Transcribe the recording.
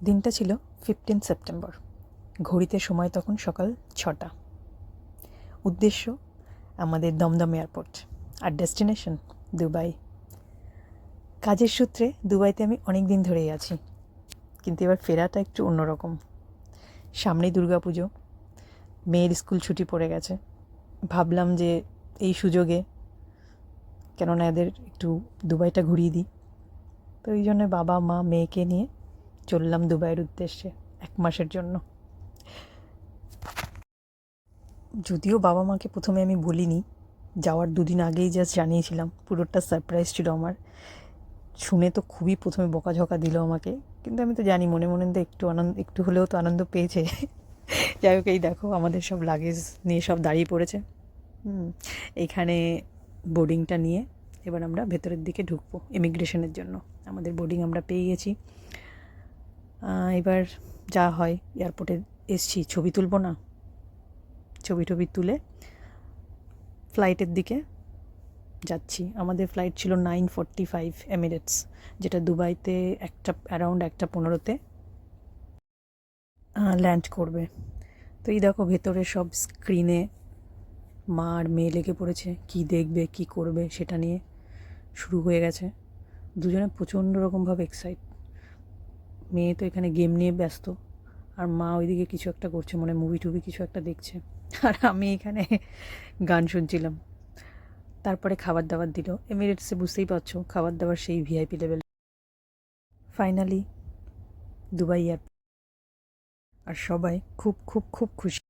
দিনটা ছিল 15 সেপ্টেম্বর। ঘড়িতে সময় তখন সকাল 6টা। উদ্দেশ্য আমাদের দমদম এয়ারপোর্ট, আর ডেস্টিনেশন দুবাই। কাজের সূত্রে দুবাইতে আমি অনেক দিন ধরেই আছি, কিন্তু এবার ফেরাটা একটু অন্যরকম। সামনেই দুর্গাপুজো, মেয়ের স্কুল ছুটি পড়ে গেছে। ভাবলাম যে এই সুযোগে কেননা এদের একটু দুবাইটা ঘুরিয়ে দিই। তো এই জন্য বাবা মা মেয়েকে নিয়ে চললাম দুবাইয়ের উদ্দেশ্যে 1 মাসের জন্য। যদিও বাবা মাকে প্রথমে আমি বলিনি, যাওয়ার 2 দিন আগেই জাস্ট জানিয়েছিলাম। পুরোটা সারপ্রাইজ ছিল আমার। শুনে তো খুবই প্রথমে বকাঝকা দিল আমাকে, কিন্তু আমি তো জানি মনে মনে তো একটু হলেও তো আনন্দ পেয়েছে। যাই হোক, এই দেখো আমাদের সব লাগেজ নিয়ে সব দাঁড়িয়ে পড়েছে। এইখানে বোর্ডিংটা নিয়ে এবার আমরা ভেতরের দিকে ঢুকবো ইমিগ্রেশনের জন্য। আমাদের বোর্ডিং আমরা পেয়ে গেছি। এবার যা হয়, এয়ারপোর্টে এসছি, ছবি তুলবো না? ছবি তুলে ফ্লাইটের দিকে যাচ্ছি। আমাদের ফ্লাইট ছিল 9:45 এমিরেটস, যেটা দুবাইতে অ্যারাউন্ড 1:15-তে ল্যান্ড করবে। তো এই দেখো ভেতরে সব স্ক্রিনে মা আর মেয়ে লেগে পড়েছে, কি দেখবে কি করবে সেটা নিয়ে শুরু হয়ে গেছে। দুজনে প্রচণ্ড রকমভাবে এক্সাইট। মেয়ে তো এখানে গেম নিয়ে ব্যস্ত, আর মা ওইদিকে কিছু একটা করছে, মনে মুভি টুভি কিছু একটা দেখছে, আর আমি এখানে গান শুনছিলাম। তারপরে খাবার দাবার দিল। এমিরেটসে বুঝতেই পারছো খাবার দাবার সেই VIP level. Finally Dubai airport, আর সবাই খুব খুব খুব খুশি।